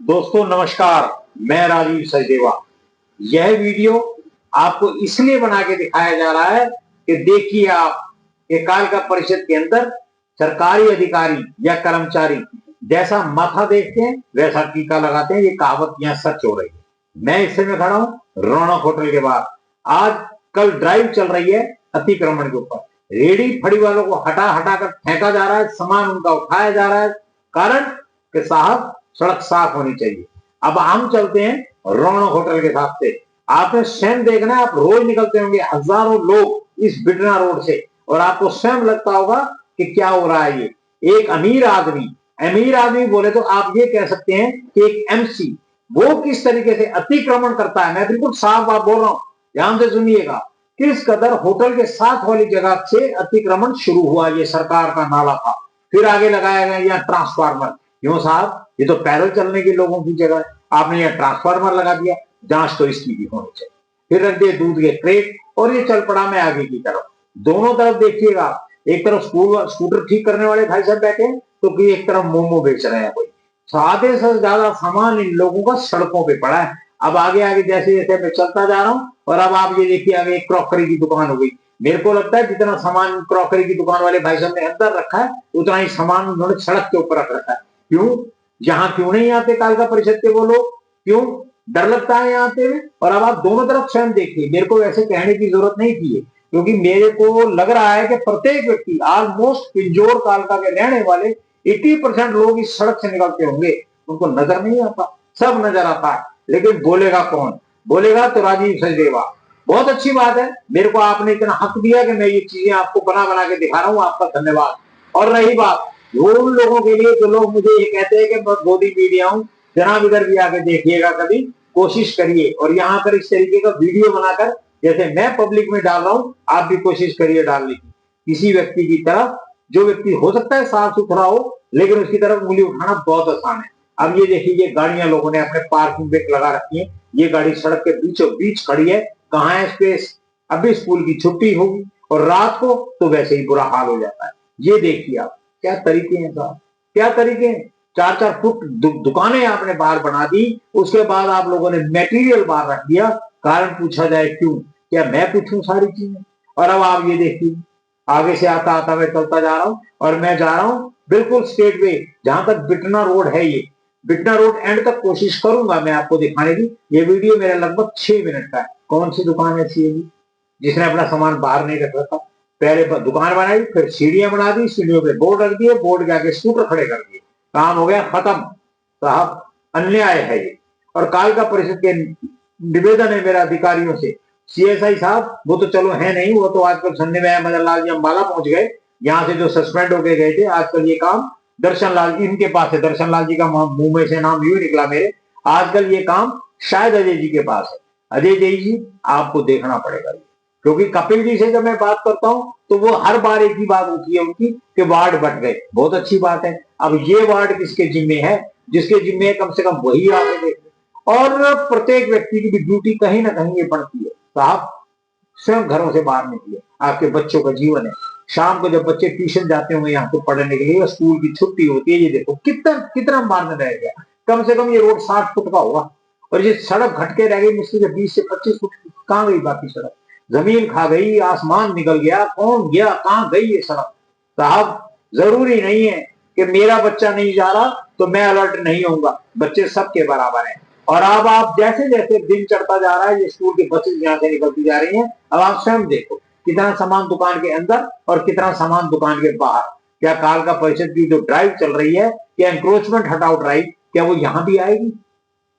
दोस्तों नमस्कार, मैं राजीव सचदेवा। यह वीडियो आपको इसलिए बना के दिखाया जा रहा है कि देखिए आप कि कालका परिषद के अंदर सरकारी अधिकारी या कर्मचारी जैसा माथा देखते हैं वैसा टीका लगाते हैं। ये कहावत यहाँ सच हो रही है। मैं इस समय खड़ा हूँ रौनक होटल के बाद। आज कल ड्राइव चल रही है अतिक्रमण के ऊपर। रेडी फड़ी वालों को हटा हटा कर फेंका जा रहा है, सामान उनका उठाया जा रहा है। कारण कि साहब सड़क साफ होनी चाहिए। अब हम चलते हैं रौनक होटल के साथ से। आपने स्वयं देखना है, आप रोज निकलते होंगे हजारों लोग इस बिटना रोड से, और आपको स्वयं लगता होगा कि क्या हो रहा है। ये एक अमीर आदमी बोले तो आप ये कह सकते हैं कि एक एमसी वो किस तरीके से अतिक्रमण करता है। मैं बिल्कुल साफ बात बोल रहा हूं, ध्यान से सुनिएगा। किस कदर होटल के साथ वाली जगह से अतिक्रमण शुरू हुआ। ये सरकार का नाला था, फिर आगे लगाया गया यहाँ ट्रांसफार्मर। क्यों साहब, ये तो पैदल चलने के लोगों की जगह है, आपने यहाँ ट्रांसफार्मर लगा दिया। जांच तो इसकी भी होनी चाहिए। फिर रख दिए दूध के क्रेट और ये चल पड़ा मैं आगे की तरफ। दोनों तरफ देखिएगा, एक तरफ स्कूटर ठीक करने वाले भाई साहब बैठे हैं, तो एक तरफ मोमो बेच रहे हैं कोई। आधे से ज्यादा सामान इन लोगों का सड़कों पे पड़ा है। अब आगे आगे जैसे जैसे मैं चलता जा रहा हूँ, और अब आप ये देखिए आगे एक क्रॉकरी की दुकान हो गई। मेरे को लगता है जितना सामान क्रॉकरी की दुकान वाले भाई साहब ने अंदर रखा है, उतना ही सामान उन्होंने सड़क के ऊपर रख रखा है। क्यों? यहाँ क्यों नहीं आते कालका परिषद के वो लोग? क्यों डर लगता है यहाँ आते हुए? और अब आप दोनों तरफ स्वयं देखिए। मेरे को वैसे कहने की जरूरत नहीं थी, क्योंकि मेरे को लग रहा है कि प्रत्येक व्यक्ति ऑलमोस्ट पिंजौर कालका के रहने वाले 80% लोग इस सड़क से निकलते होंगे। उनको नजर नहीं आता, सब नजर आता है, लेकिन बोलेगा कौन? बोलेगा तो राजीव सचदेवा। बहुत अच्छी बात है, मेरे को आपने इतना हक दिया कि मैं ये चीजें आपको बना बना के दिखा रहा हूँ, आपका धन्यवाद। और रही बात उन लोगों के लिए जो लोग मुझे ये कहते हैं कि मैं गोदी मीडिया हूं, जनाब इधर भी आके देखिएगा, कभी कोशिश करिए और यहाँ पर इस तरीके का वीडियो बनाकर जैसे मैं पब्लिक में डाल रहा हूं, आप भी कोशिश करिए डालने की। किसी व्यक्ति की तरफ, जो व्यक्ति हो सकता है साफ सुथरा हो, लेकिन उसकी तरफ उंगली उठाना बहुत आसान है। अब ये देखिए, ये गाड़ियां लोगों ने अपने पार्किंग पे लगा रखी है। ये गाड़ी सड़क के बीचों बीच खड़ी है। कहाँ है स्पेस? अभी स्कूल की छुट्टी होगी और रात को तो वैसे ही बुरा हाल हो जाता है। ये देखिए आप, क्या तरीके हैं साहब, क्या तरीके हैं। 4-4 फुट दुकानें आपने बाहर बना दी, उसके बाद आप लोगों ने मटेरियल बाहर रख दिया। कारण पूछा जाए क्यों? क्या मैं पूछूं सारी चीजें? और अब आप ये देखिए, आगे से आता आता मैं चलता जा रहा हूं, और मैं जा रहा हूं बिल्कुल स्ट्रेट वे, जहां तक बिटना रोड है। ये बिटना रोड एंड तक कोशिश करूंगा मैं आपको दिखाने की। ये वीडियो मेरा लगभग 6 मिनट का है। कौन सी दुकान ऐसी है जिसने अपना सामान बाहर नहीं रख रखा? पहले दुकान बनाई, फिर सीढ़ियां बना दी, सीढ़ियों पे बोर्ड रख दिए, बोर्ड के आगे स्कूटर खड़े कर दिए, काम हो गया खत्म। साहब अन्याय है ये। और कालका परिषद के निवेदन है मेरा अधिकारियों से, सीएसआई साहब वो तो चलो है नहीं, वो तो आजकल संडे में मदन लाल जी अम्बाला पहुंच गए। यहाँ से जो सस्पेंड होके गए थे, आजकल ये काम दर्शन लाल जी इनके पास है। दर्शन लाल जी का मुंह में से नाम यूं निकला मेरे। आजकल ये काम शायद अजय जी के पास है। अजय जी आपको देखना पड़ेगा, क्योंकि कपिल जी से जब मैं बात करता हूं तो वो हर बार एक ही बात होती है उनकी कि वार्ड बट गए। बहुत अच्छी बात है। अब ये वार्ड किसके जिम्मे है? जिसके जिम्मे कम से कम वही आगे देख। और प्रत्येक व्यक्ति की भी ड्यूटी कहीं ना कहीं ये पड़ती है। साहब स्वयं घरों से बाहर निकले, आपके बच्चों का जीवन है। शाम को जब बच्चे ट्यूशन जाते होंगे यहाँ पे पढ़ने के लिए, स्कूल की छुट्टी होती है, ये देखो कितना कितना मार्जिन रह गया। कम से कम ये रोड 60 फुट का होगा, और ये सड़क घटके रह गई मुश्किल से 20 से 25 फुट। कहाँ गई बाकी सड़क? जमीन खा गई, आसमान निकल गया, कौन गया कहाँ गई ये सड़क? साहब जरूरी नहीं है कि मेरा बच्चा नहीं जा रहा तो मैं अलर्ट नहीं होऊंगा। बच्चे सबके बराबर हैं। और अब आप जैसे जैसे दिन चढ़ता जा रहा है, ये स्कूल की बसेस यहाँ से निकलती जा रही हैं। अब आप स्वयं देखो कितना सामान दुकान के अंदर और कितना सामान दुकान के बाहर। क्या कालका परिषद की जो ड्राइव चल रही है, क्या एंक्रोचमेंट हटाओ ड्राइव, क्या वो यहां भी आएगी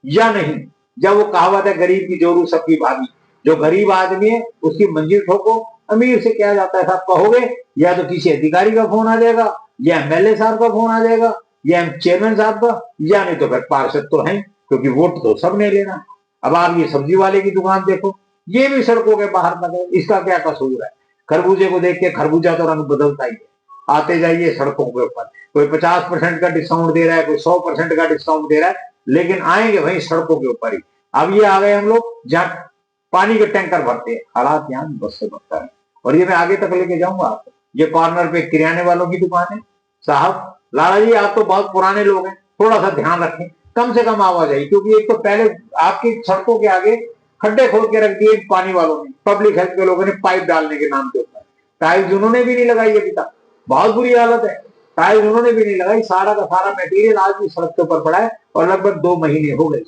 या नहीं? जब वो कहावत है गरीब की जोरू सबकी भाभी, जो गरीब आदमी है उसकी मंजिल ठोको। अमीर से क्या जाता है साहब कहोगे, या तो किसी अधिकारी का फोन आ जाएगा, या एमएलए साहब का फोन आ जाएगा, या चेयरमैन साहब का, या नहीं तो फिर पार्षद तो है, क्योंकि वोट तो सब ने लेना। अब आप ये सब्जी वाले की दुकान देखो, ये भी सड़कों के बाहर लगे, इसका क्या कसूर है? खरबूजे को देख के खरबूजा तो रंग बदलता ही है। आते जाइए सड़कों के ऊपर, कोई 50% का डिस्काउंट दे रहा है, कोई 100% का डिस्काउंट दे रहा है, लेकिन आएंगे वही सड़कों के ऊपर ही। अब ये आ गए हम लोग जहाँ पानी के टैंकर भरते हैं। हालात यहाँ बस से बदतर है। और ये मैं आगे तक लेके जाऊंगा आपको। ये कॉर्नर पे किराने वालों की दुकान है। साहब लाला जी आप तो बहुत पुराने लोग हैं, थोड़ा सा ध्यान रखें। कम से कम आवाजाही, क्योंकि एक तो पहले आपकी सड़कों के आगे खड्डे खोद के रख दिए पानी वालों ने, पब्लिक हेल्थ के लोगों ने पाइप डालने के नाम के ऊपर। टाइल्स उन्होंने भी नहीं लगाई अभी तक, बहुत बुरी हालत है, टाइल्स उन्होंने भी नहीं लगाई, सारा का सारा मटेरियल आज भी सड़क के ऊपर पड़ा है और लगभग 2 महीने हो गए।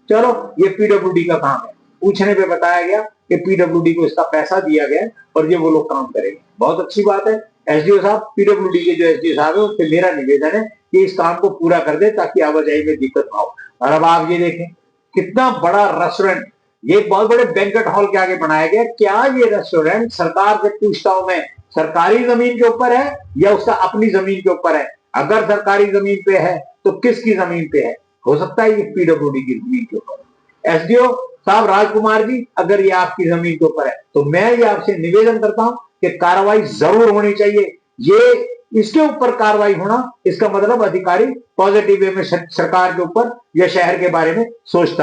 चलो ये पीडब्ल्यूडी का काम है, पूछने पे बताया गया कि पीडब्ल्यूडी को इसका पैसा दिया गया और ये वो लोग काम करेंगे, बहुत अच्छी बात है। एसडीओ साहब, पीडब्ल्यूडी के जो एसडीओ साहब है उससे मेरा निवेदन है कि इस काम को पूरा कर दे ताकि आवाजाही में दिक्कत ना हो। और अब आप ये देखें कितना बड़ा रेस्टोरेंट, ये बहुत बड़े बैंक्वेट हॉल के आगे बनाया गया, क्या ये रेस्टोरेंट सरकार से पूछता हूं मैं, सरकारी जमीन के ऊपर है या उसका अपनी जमीन के ऊपर है? अगर सरकारी जमीन पे है तो किसकी जमीन पे है? हो सकता है ये पीडब्ल्यूडी की जमीन के ऊपर। एसडीओ साहब राजकुमार जी, अगर ये आपकी जमीन के ऊपर है तो मैं ये आपसे निवेदन करता हूं कि कार्रवाई जरूर होनी चाहिए। ये इसके ऊपर कार्रवाई होना, इसका मतलब अधिकारी पॉजिटिव वे में सरकार के ऊपर या शहर के बारे में सोचता है।